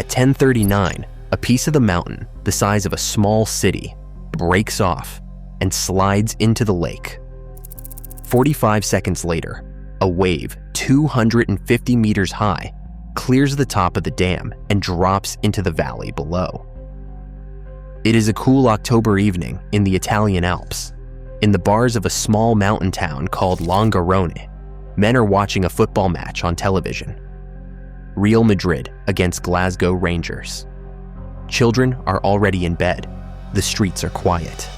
At 10:39, a piece of the mountain the size of a small city breaks off and slides into the lake. 45 seconds later, a wave 250 meters high clears the top of the dam and drops into the valley below. It is a cool October evening in the Italian Alps. In the bars of a small mountain town called Longarone, men are watching a football match on television. Real Madrid against Glasgow Rangers. Children are already in bed. The streets are quiet.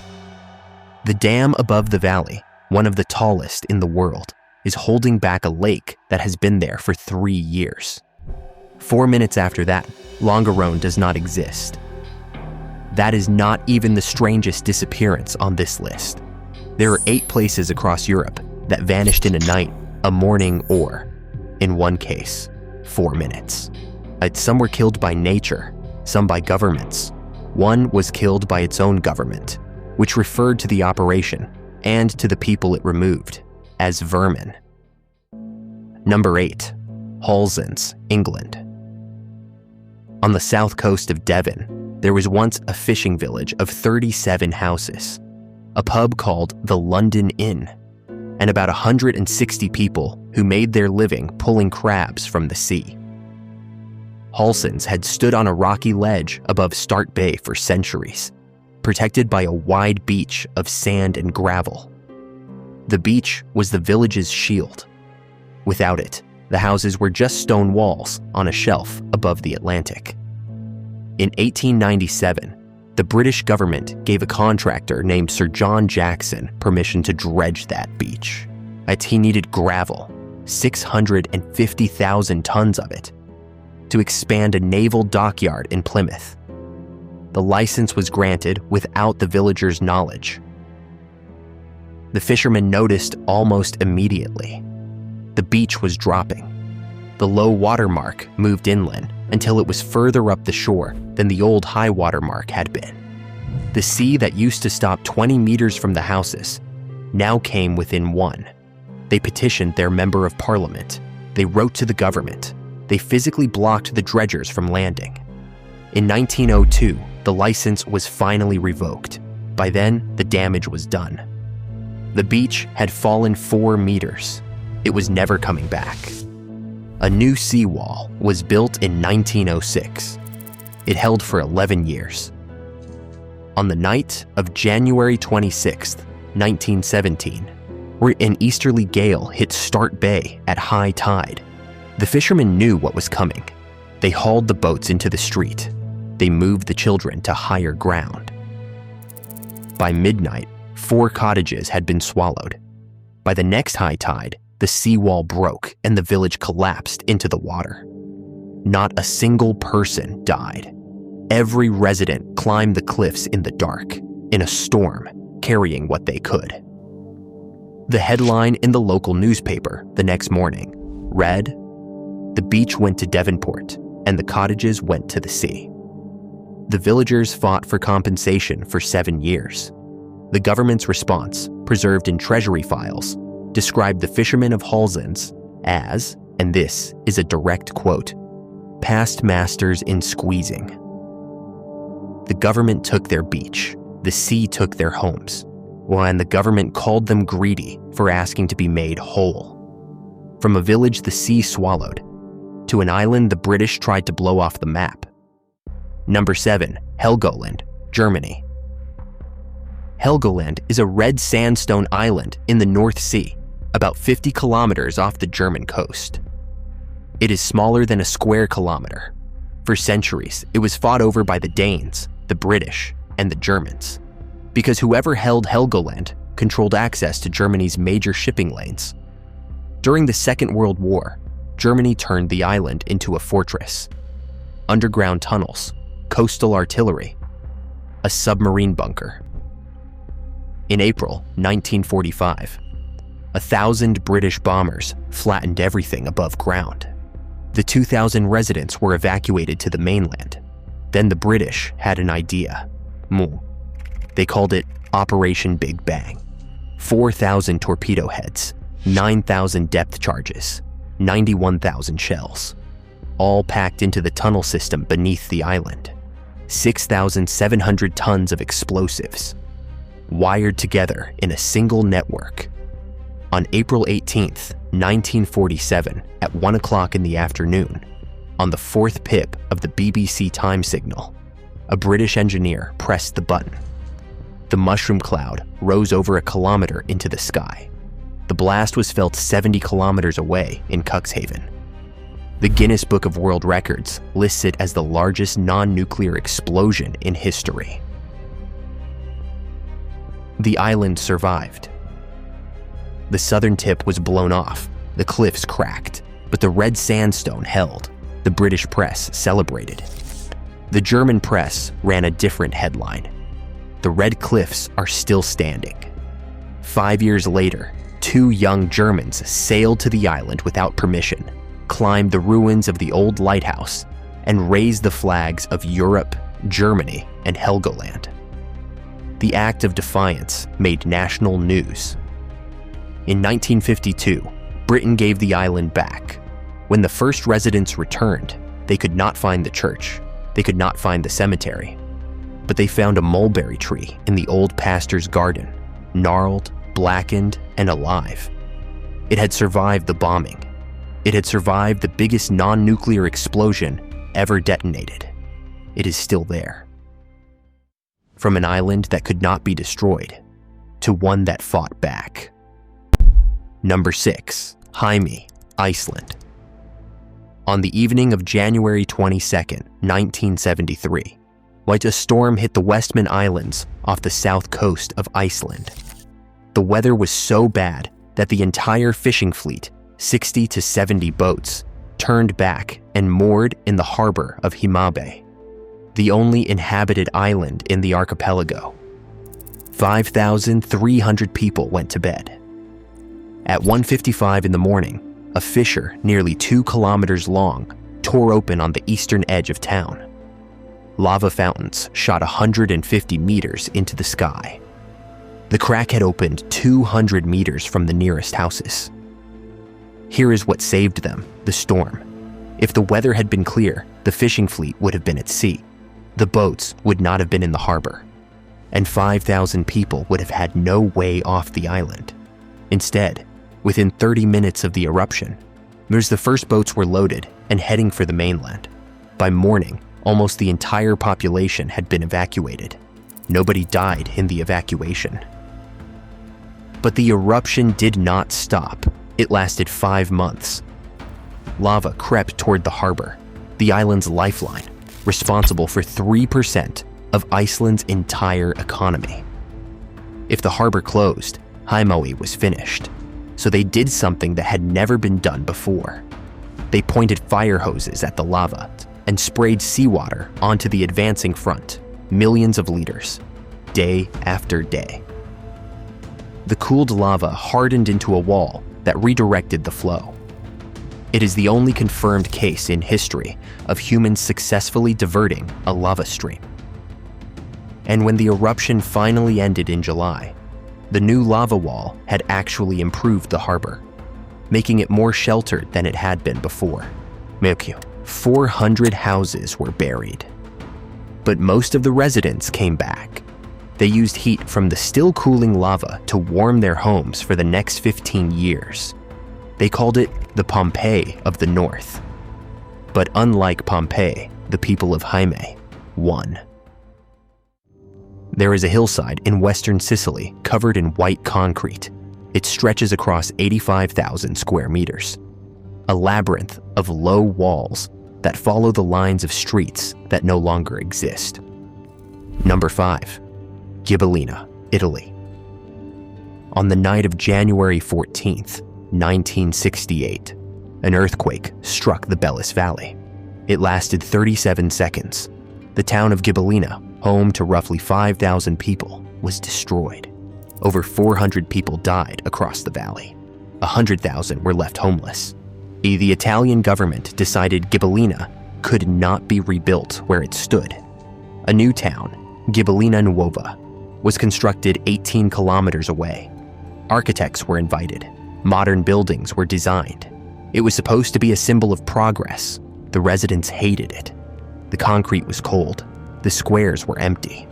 The dam above the valley, one of the tallest in the world, is holding back a lake that has been there for 3 years. 4 minutes after that, Longarone does not exist. That is not even the strangest disappearance on this list. There are 8 places across Europe that vanished in a night, a morning, or, in one case, 4 minutes. Some were killed by nature, some by governments. One was killed by its own government, which referred to the operation and to the people it removed as vermin. Number 8, Hallsands, England. On the south coast of Devon, there was once a fishing village of 37 houses, a pub called the London Inn, and about 160 people who made their living pulling crabs from the sea. Hallsands had stood on a rocky ledge above Start Bay for centuries, protected by a wide beach of sand and gravel. The beach was the village's shield. Without it, the houses were just stone walls on a shelf above the Atlantic. In 1897, the British government gave a contractor named Sir John Jackson permission to dredge that beach. He needed gravel, 650,000 tons of it, to expand a naval dockyard in Plymouth. The license was granted without the villagers' knowledge. The fishermen noticed almost immediately. The beach was dropping. The low water mark moved inland until it was further up the shore than the old high water mark had been. The sea that used to stop 20 meters from the houses now came within 1. They petitioned their member of parliament. They wrote to the government. They physically blocked the dredgers from landing. In 1902, the license was finally revoked. By then, the damage was done. The beach had fallen 4 meters. It was never coming back. A new seawall was built in 1906. It held for 11 years. On the night of January 26, 1917, where an easterly gale hit Start Bay at high tide, the fishermen knew what was coming. They hauled the boats into the street. They moved the children to higher ground. By midnight, 4 cottages had been swallowed. By the next high tide, the seawall broke and the village collapsed into the water. Not a single person died. Every resident climbed the cliffs in the dark, in a storm, carrying what they could. The headline in the local newspaper the next morning read, "The beach went to Devonport and the cottages went to the sea." The villagers fought for compensation for 7 years. The government's response, preserved in treasury files, described the fishermen of Hallsands as, and this is a direct quote, "past masters in squeezing." The government took their beach, the sea took their homes, and the government called them greedy for asking to be made whole. From a village the sea swallowed, to an island the British tried to blow off the map. Number 7, Helgoland, Germany. Helgoland is a red sandstone island in the North Sea, about 50 kilometers off the German coast. It is smaller than a square kilometer. For centuries, it was fought over by the Danes, the British, and the Germans, because whoever held Helgoland controlled access to Germany's major shipping lanes. During the Second World War, Germany turned the island into a fortress. Underground tunnels, coastal artillery, a submarine bunker. In April 1945, 1,000 British bombers flattened everything above ground. The 2,000 residents were evacuated to the mainland. Then the British had an idea. They called it Operation Big Bang. 4,000 torpedo heads, 9,000 depth charges, 91,000 shells. all packed into the tunnel system beneath the island. 6,700 tons of explosives, wired together in a single network. On April 18th, 1947, at 1 o'clock in the afternoon, on the fourth pip of the BBC time signal, a British engineer pressed the button. The mushroom cloud rose over a kilometer into the sky. The blast was felt 70 kilometers away in Cuxhaven. The Guinness Book of World Records lists it as the largest non-nuclear explosion in history. The island survived. The southern tip was blown off, the cliffs cracked, but the red sandstone held. The British press celebrated. The German press ran a different headline. The red cliffs are still standing. 5 years later, 2 young Germans sailed to the island without permission, climbed the ruins of the old lighthouse, and raised the flags of Europe, Germany, and Helgoland. The act of defiance made national news. In 1952, Britain gave the island back. When the first residents returned, they could not find the church. They could not find the cemetery. But they found a mulberry tree in the old pastor's garden, gnarled, blackened, and alive. It had survived the bombing. It had survived the biggest non-nuclear explosion ever detonated. It is still there. From an island that could not be destroyed to one that fought back. Number 6, Heimaey, Iceland. On the evening of January 22nd, 1973, a storm hit the Westman Islands off the south coast of Iceland. The weather was so bad that the entire fishing fleet, 60 to 70 boats, turned back and moored in the harbour of Heimaey, the only inhabited island in the archipelago. 5,300 people went to bed. At 1:55 in the morning, a fissure nearly 2 kilometers long tore open on the eastern edge of town. Lava fountains shot 150 meters into the sky. The crack had opened 200 meters from the nearest houses. Here is what saved them, the storm. If the weather had been clear, the fishing fleet would have been at sea. The boats would not have been in the harbor, and 5,000 people would have had no way off the island. Instead, within 30 minutes of the eruption, the first boats were loaded and heading for the mainland. By morning, almost the entire population had been evacuated. Nobody died in the evacuation. But the eruption did not stop. It lasted 5 months. Lava crept toward the harbor, the island's lifeline, responsible for 3% of Iceland's entire economy. If the harbor closed, Heimaey was finished. So they did something that had never been done before. They pointed fire hoses at the lava and sprayed seawater onto the advancing front, millions of liters, day after day. The cooled lava hardened into a wall that redirected the flow. It is the only confirmed case in history of humans successfully diverting a lava stream. And when the eruption finally ended in July, the new lava wall had actually improved the harbor, making it more sheltered than it had been before. 400 houses were buried. But most of the residents came back. They used heat from the still cooling lava to warm their homes for the next 15 years. They called it the Pompeii of the North. But unlike Pompeii, the people of Heimaey won. There is a hillside in western Sicily covered in white concrete. It stretches across 85,000 square meters. A labyrinth of low walls that follow the lines of streets that no longer exist. Number 5, Gibellina, Italy. On the night of January 14th, 1968, an earthquake struck the Bellis Valley. It lasted 37 seconds. The town of Gibellina, home to roughly 5,000 people, was destroyed. Over 400 people died across the valley. 100,000 were left homeless. The Italian government decided Gibellina could not be rebuilt where it stood. A new town, Gibellina Nuova, was constructed 18 kilometers away. Architects were invited. Modern buildings were designed. It was supposed to be a symbol of progress. The residents hated it. The concrete was cold. The squares were empty.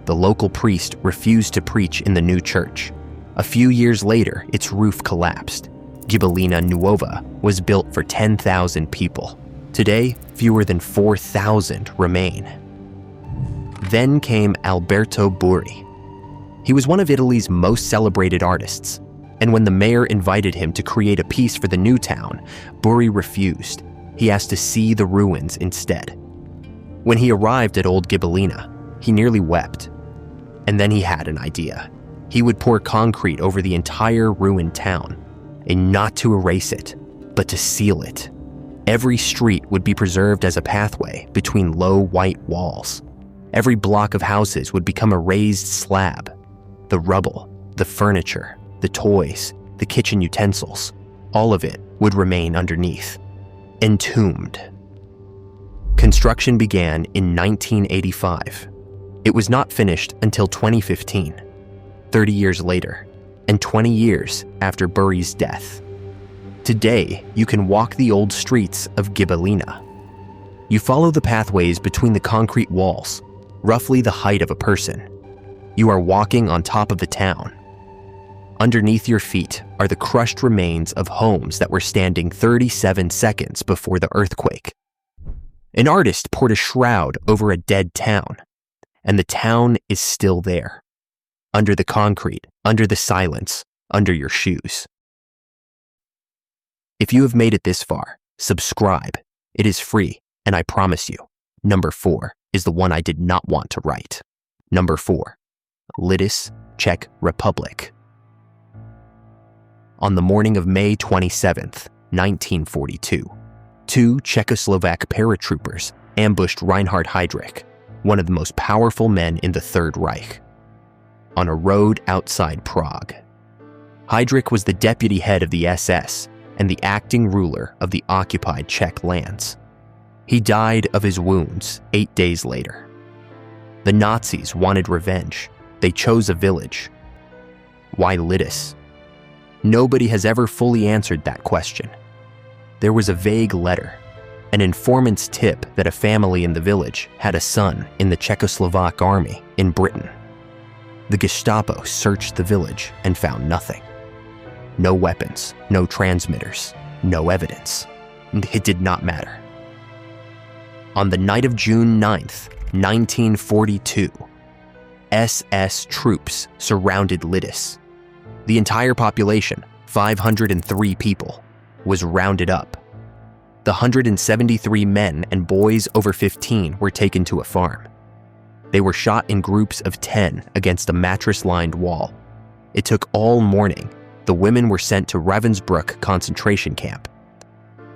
The local priest refused to preach in the new church. A few years later, its roof collapsed. Gibellina Nuova was built for 10,000 people. Today, fewer than 4,000 remain. Then came Alberto Burri. He was one of Italy's most celebrated artists, and when the mayor invited him to create a piece for the new town, Burri refused. He asked to see the ruins instead. When he arrived at Old Gibellina, he nearly wept. And then he had an idea. He would pour concrete over the entire ruined town, and not to erase it, but to seal it. Every street would be preserved as a pathway between low white walls. Every block of houses would become a raised slab. The rubble, the furniture, the toys, the kitchen utensils, all of it would remain underneath, entombed. Construction began in 1985. It was not finished until 2015, 30 years later, and 20 years after Burri's death. Today, you can walk the old streets of Gibellina. You follow the pathways between the concrete walls, roughly the height of a person. You are walking on top of the town. Underneath your feet are the crushed remains of homes that were standing 37 seconds before the earthquake. An artist poured a shroud over a dead town, and the town is still there. Under the concrete, under the silence, under your shoes. If you have made it this far, subscribe. It is free, and I promise you, number 4 is the one I did not want to write. Number 4, Lidice, Czech Republic. On the morning of May 27th, 1942, 2 Czechoslovak paratroopers ambushed Reinhard Heydrich, one of the most powerful men in the Third Reich, on a road outside Prague. Heydrich was the deputy head of the SS and the acting ruler of the occupied Czech lands. He died of his wounds 8 days later. The Nazis wanted revenge. They chose a village. Why Lidice? Nobody has ever fully answered that question. There was a vague letter, an informant's tip that a family in the village had a son in the Czechoslovak army in Britain. The Gestapo searched the village and found nothing. No weapons, no transmitters, no evidence. It did not matter. On the night of June 9th, 1942, SS troops surrounded Lidice. The entire population, 503 people, was rounded up. The 173 men and boys over 15 were taken to a farm. They were shot in groups of 10 against a mattress-lined wall. It took all morning. The women were sent to Ravensbrück concentration camp.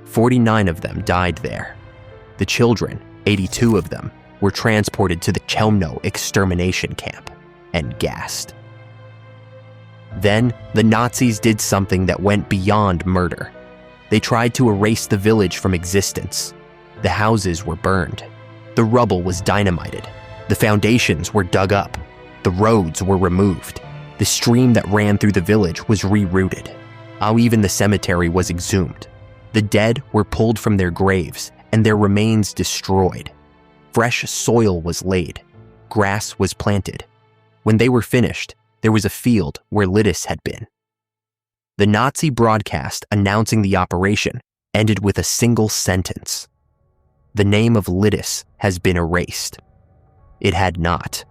49 of them died there. The children, 82 of them, were transported to the Chelmno extermination camp and gassed. Then, the Nazis did something that went beyond murder. They tried to erase the village from existence. The houses were burned. The rubble was dynamited. The foundations were dug up. The roads were removed. The stream that ran through the village was rerouted. Even the cemetery was exhumed. The dead were pulled from their graves and their remains destroyed. Fresh soil was laid. Grass was planted. When they were finished, there was a field where Lidice had been. The Nazi broadcast announcing the operation ended with a single sentence. The name of Lidice has been erased. It had not.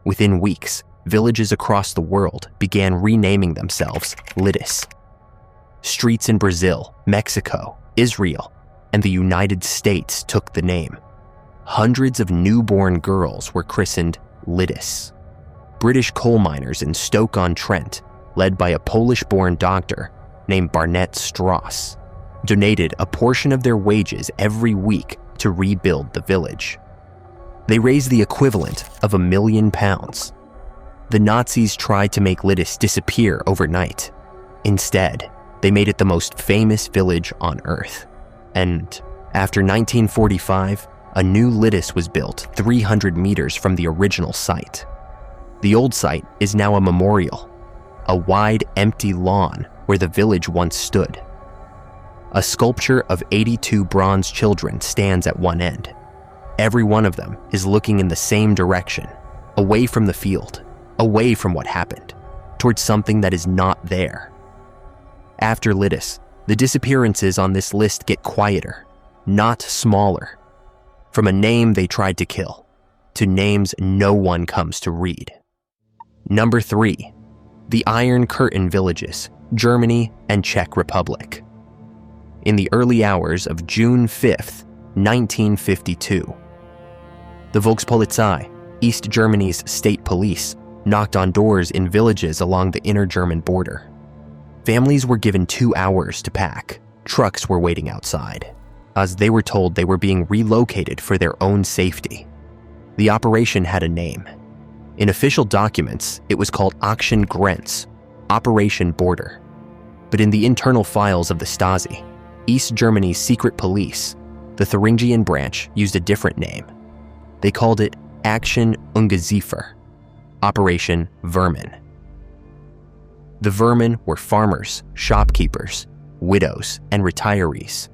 Within weeks, villages across the world began renaming themselves Lidice. Streets in Brazil, Mexico, Israel, and the United States took the name. Hundreds of newborn girls were christened Lidice. British coal miners in Stoke-on-Trent, led by a Polish-born doctor named Barnett Strauss, donated a portion of their wages every week to rebuild the village. They raised the equivalent of £1 million. The Nazis tried to make Lidice disappear overnight. Instead, they made it the most famous village on Earth. And after 1945, a new Lidice was built 300 meters from the original site. The old site is now a memorial, a wide, empty lawn where the village once stood. A sculpture of 82 bronze children stands at one end. Every one of them is looking in the same direction, away from the field, away from what happened, towards something that is not there. After Lidice, the disappearances on this list get quieter, not smaller. From a name they tried to kill, to names no one comes to read. Number 3, the Iron Curtain villages, Germany and Czech Republic. In the early hours of June 5th, 1952, the Volkspolizei, East Germany's state police, knocked on doors in villages along the inner German border. Families were given 2 hours to pack. Trucks were waiting outside, as they were told they were being relocated for their own safety. The operation had a name. In official documents, it was called Aktion Grenz, Operation Border. But in the internal files of the Stasi, East Germany's secret police, the Thuringian branch, used a different name. They called it Aktion Ungeziefer, Operation Vermin. The vermin were farmers, shopkeepers, widows, and retirees.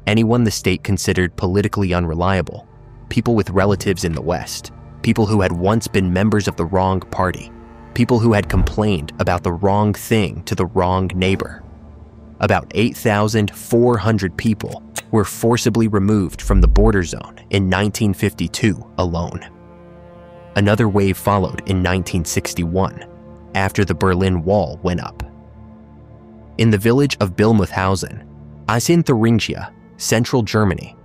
Anyone the state considered politically unreliable, people with relatives in the West, people who had once been members of the wrong party, people who had complained about the wrong thing to the wrong neighbor. About 8,400 people were forcibly removed from the border zone in 1952 alone. Another wave followed in 1961, after the Berlin Wall went up. In the village of Billmuthhausen, as in Thuringia, central Germany,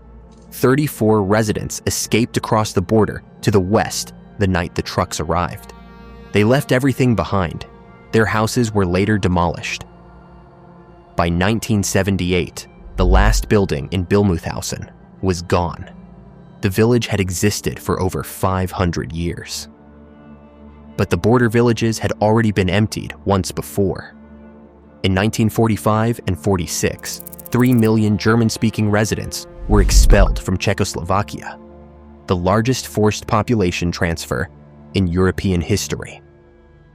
34 residents escaped across the border to the west the night the trucks arrived. They left everything behind. Their houses were later demolished. By 1978, the last building in Billmuthhausen was gone. The village had existed for over 500 years. But the border villages had already been emptied once before. In 1945 and 46, 3 million German-speaking residents were expelled from Czechoslovakia, the largest forced population transfer in European history.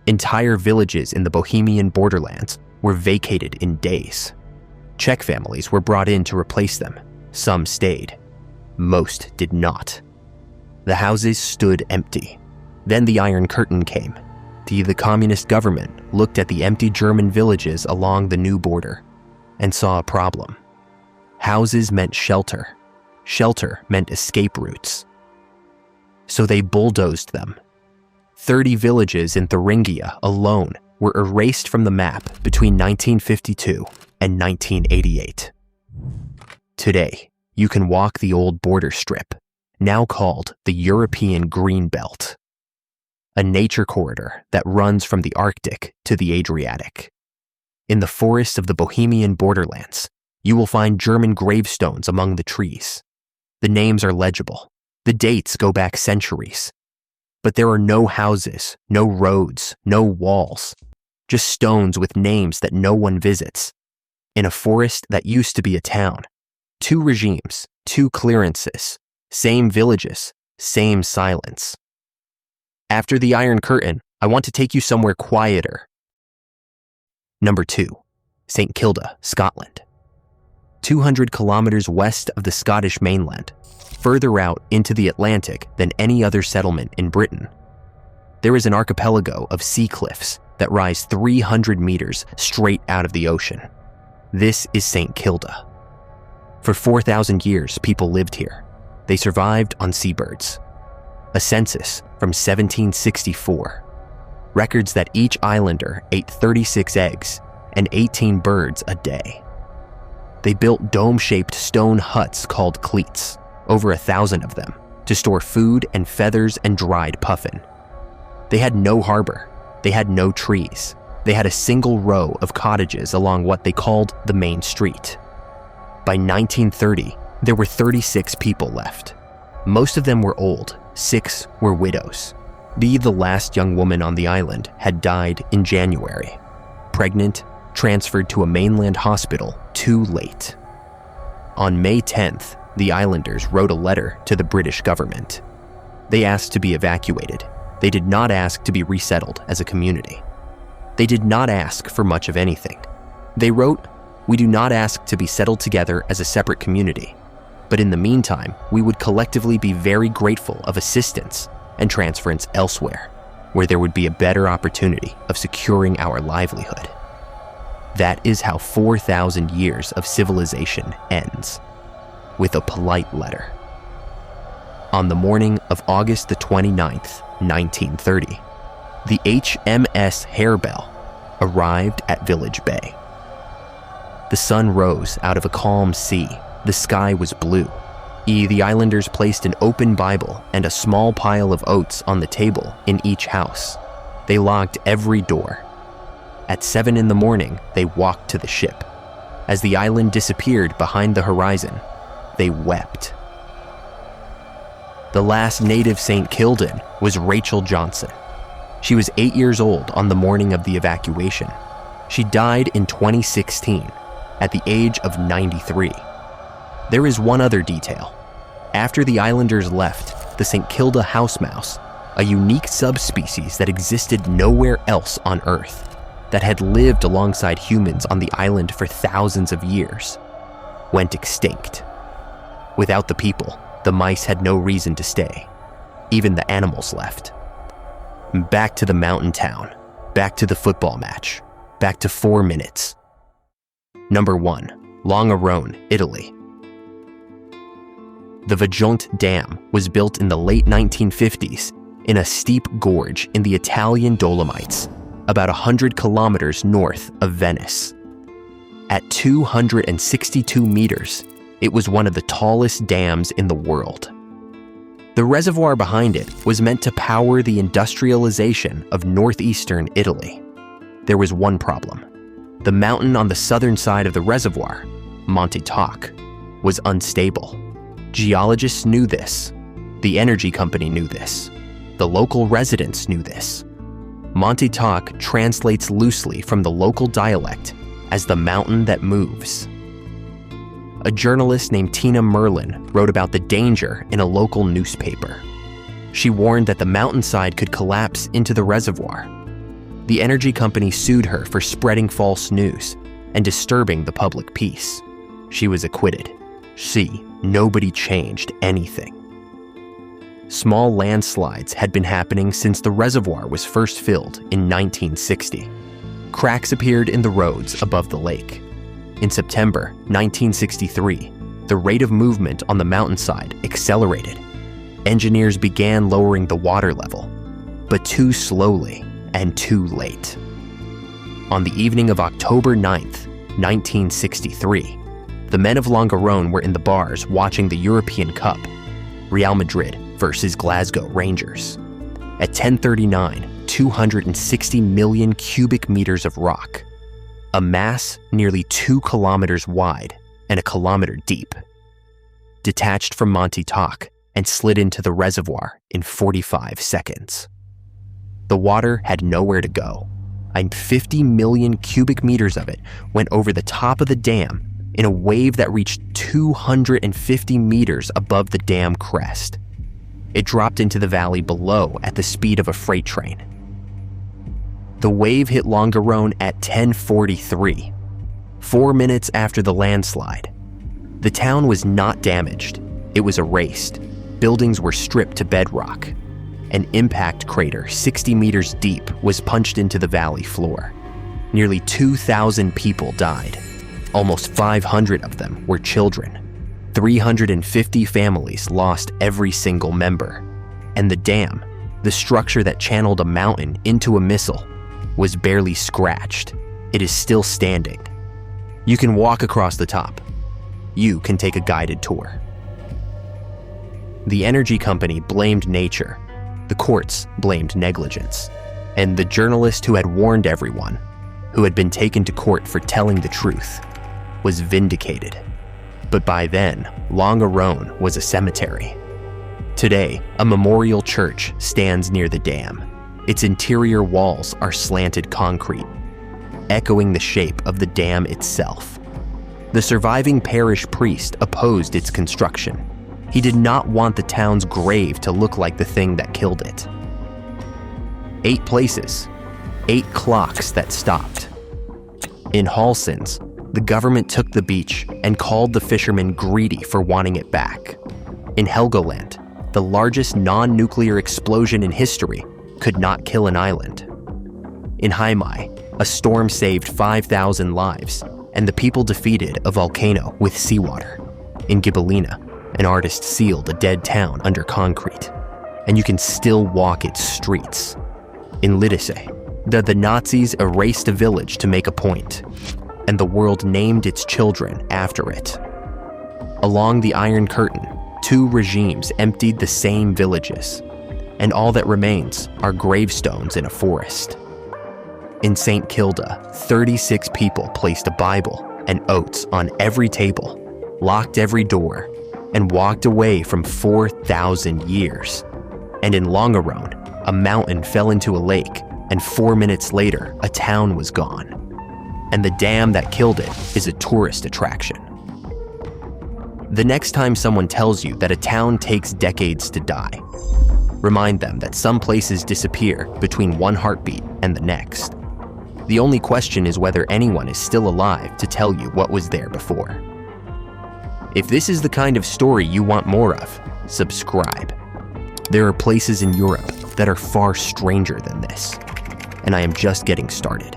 Entire villages in the Bohemian borderlands were vacated in days. Czech families were brought in to replace them. Some stayed. Most did not. The houses stood empty. Then the Iron Curtain came. The communist government looked at the empty German villages along the new border and saw a problem. Houses meant shelter. Shelter meant escape routes. So they bulldozed them. 30 villages in Thuringia alone were erased from the map between 1952 and 1988. Today, you can walk the old border strip, now called the European Green Belt, a nature corridor that runs from the Arctic to the Adriatic. In the forests of the Bohemian borderlands, you will find German gravestones among the trees. The names are legible. The dates go back centuries. But there are no houses, no roads, no walls, just stones with names that no one visits. In a forest that used to be a town, 2 regimes, 2 clearances, same villages, same silence. After the Iron Curtain, I want to take you somewhere quieter. Number 2, St Kilda, Scotland. 200 kilometers west of the Scottish mainland, further out into the Atlantic than any other settlement in Britain. There is an archipelago of sea cliffs that rise 300 meters straight out of the ocean. This is St Kilda. For 4,000 years, people lived here. They survived on seabirds. A census from 1764 records that each islander ate 36 eggs and 18 birds a day. They built dome-shaped stone huts called cleats, over 1,000 of them, to store food and feathers and dried puffin. They had no harbor. They had no trees. They had a single row of cottages along what they called the main street. By 1930, there were 36 people left. Most of them were old. 6 were widows. The last young woman on the island had died in January. Pregnant, transferred to a mainland hospital too late. On May 10th, the islanders wrote a letter to the British government. They asked to be evacuated. They did not ask to be resettled as a community. They did not ask for much of anything. They wrote, We do not ask to be settled together as a separate community, but in the meantime, we would collectively be very grateful of assistance and transference elsewhere, where there would be a better opportunity of securing our livelihood. That is how 4,000 years of civilization ends, with a polite letter. On the morning of August the 29th, 1930, the HMS Harebell arrived at Village Bay. The sun rose out of a calm sea. The sky was blue. The islanders placed an open Bible and a small pile of oats on the table in each house. They locked every door. At 7 in the morning, they walked to the ship. As the island disappeared behind the horizon, they wept. The last native St Kilda was Rachel Johnson. She was 8 years old on the morning of the evacuation. She died in 2016 at the age of 93. There is one other detail. After the islanders left, the St Kilda house mouse, a unique subspecies that existed nowhere else on Earth, that had lived alongside humans on the island for thousands of years, went extinct. Without the people, the mice had no reason to stay. Even the animals left. Back to the mountain town, back to the football match, back to 4 minutes. Number 1, Longarone, Italy. The Vajont Dam was built in the late 1950s in a steep gorge in the Italian Dolomites, about 100 kilometers north of Venice. At 262 meters, it was one of the tallest dams in the world. The reservoir behind it was meant to power the industrialization of northeastern Italy. There was one problem. The mountain on the southern side of the reservoir, Monte Toc, was unstable. Geologists knew this. The energy company knew this. The local residents knew this. Monte Toc translates loosely from the local dialect as the mountain that moves. A journalist named Tina Merlin wrote about the danger in a local newspaper. She warned that the mountainside could collapse into the reservoir. The energy company sued her for spreading false news and disturbing the public peace. She was acquitted. Nobody changed anything. Small landslides had been happening since the reservoir was first filled in 1960. Cracks appeared in the roads above the lake. In September 1963, the rate of movement on the mountainside accelerated. Engineers began lowering the water level, but too slowly and too late. On the evening of October 9th, 1963, the men of Longarone were in the bars watching the European Cup, Real Madrid versus Glasgow Rangers. At 10:39, 260 million cubic meters of rock, a mass nearly 2 kilometers wide and a kilometer deep, detached from Monte Toc and slid into the reservoir in 45 seconds. The water had nowhere to go, and 50 million cubic meters of it went over the top of the dam in a wave that reached 250 meters above the dam crest. It dropped into the valley below at the speed of a freight train. The wave hit Longarone at 10:43, 4 minutes after the landslide. The town was not damaged. It was erased. Buildings were stripped to bedrock. An impact crater 60 meters deep was punched into the valley floor. Nearly 2,000 people died. Almost 500 of them were children. 350 families lost every single member. And the dam, the structure that channeled a mountain into a missile, was barely scratched. It is still standing. You can walk across the top. You can take a guided tour. The energy company blamed nature. The courts blamed negligence. And the journalist who had warned everyone, who had been taken to court for telling the truth, was vindicated. But by then, Longarone was a cemetery. Today, a memorial church stands near the dam. Its interior walls are slanted concrete, echoing the shape of the dam itself. The surviving parish priest opposed its construction. He did not want the town's grave to look like the thing that killed it. 8 places, 8 clocks that stopped. In Hallsands, the government took the beach and called the fishermen greedy for wanting it back. In Helgoland, the largest non-nuclear explosion in history could not kill an island. In Heimaey, a storm saved 5,000 lives, and the people defeated a volcano with seawater. In Gibellina, an artist sealed a dead town under concrete, and you can still walk its streets. In Lidice, the Nazis erased a village to make a point, and the world named its children after it. Along the Iron Curtain, 2 regimes emptied the same villages, and all that remains are gravestones in a forest. In St Kilda, 36 people placed a Bible and oats on every table, locked every door, and walked away from 4,000 years. And in Longarone, a mountain fell into a lake, and 4 minutes later, a town was gone. And the dam that killed it is a tourist attraction. The next time someone tells you that a town takes decades to die, remind them that some places disappear between one heartbeat and the next. The only question is whether anyone is still alive to tell you what was there before. If this is the kind of story you want more of, subscribe. There are places in Europe that are far stranger than this, and I am just getting started.